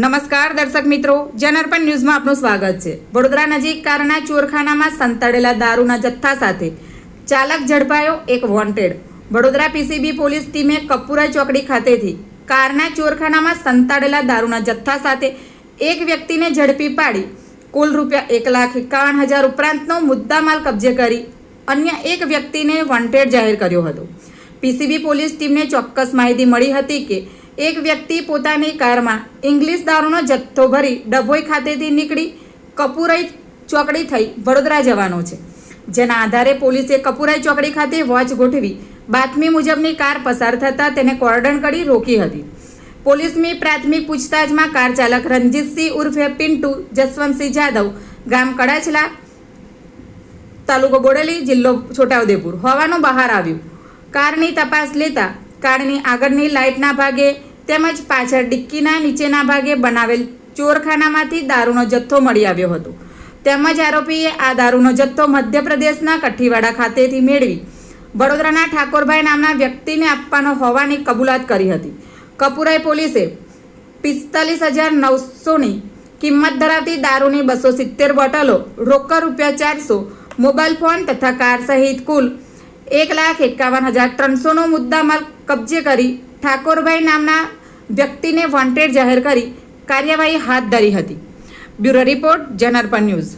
નમસ્કાર દર્શક મિત્રો, જનઅર્પણ ન્યૂઝમાં આપનું સ્વાગત છે। વડોદરા નજીક કારના ચોરખાનામાં સંતાડેલા દારૂના જથ્થા સાથે ચાલક ઝડપાયો, એક વોન્ટેડ। વડોદરા પીસીબી પોલીસ ટીમે કપુરા ચોકડી ખાતેથી કારના ચોરખાનામાં સંતાડેલા દારૂના જથ્થા સાથે એક વ્યક્તિને ઝડપી પાડી કુલ ₹1,51,000 ઉપરાંતનો મુદ્દામાલ કબજે કરી અન્ય એક વ્યક્તિને વોન્ટેડ જાહેર કર્યો હતો। પીસીબી પોલીસ ટીમને ચોક્કસ માહિતી મળી હતી કે એક વ્યક્તિ પોતાની કારમાં ઇંગ્લિશ દારૂનો જથ્થો ભરી ડભોઈ ખાતેથી નીકળી કપુરાઈ ચોકડી થઈ વડોદરા જવાનો છે, જેના આધારે પોલીસે કપુરાઈ ચોકડી ખાતે વોચ ગોઠવી બાતમી મુજબની કાર પસાર થતાં તેને કોર્ડન કરી રોકી હતી। પોલીસની પ્રાથમિક પૂછતાછમાં કાર ચાલક રણજીતસિંહ ઉર્ફે પિન્ટુ જસવંતસિંહ જાદવ, ગામ કડાચલા, તાલુકો બોડેલી, જિલ્લો છોટાઉદેપુર હોવાનું બહાર આવ્યું। કારની તપાસ લેતા કારની આગળની લાઇટના ભાગે તેમજ પાછળ ડિક્કીના નીચેના ભાગે બનાવેલ ચોરખાનામાંથી દારૂનો જથ્થો મળી આવ્યો હતો, તેમજ આરોપીએ આ દારૂનો જથ્થો મધ્યપ્રદેશના કઠીવાડા ખાતેથી મેળવી વડોદરાના ઠાકોરભાઈ નામના વ્યક્તિને આપવાનો હોવાની કબૂલાત કરી હતી। કપુરાઈ પોલીસે 45,900ની કિંમત ધરાવતી દારૂની 270 બોટલો, રોકડ ₹400, મોબાઈલ ફોન તથા કાર સહિત કુલ ₹1,51,300નો મુદ્દામાલ કબજે કરી ઠાકોરભાઈ નામના વ્યક્તિને વોન્ટેડ જાહેર કરી કાર્યવાહી હાથ ધરી હતી। Bureau report, Janarpan news.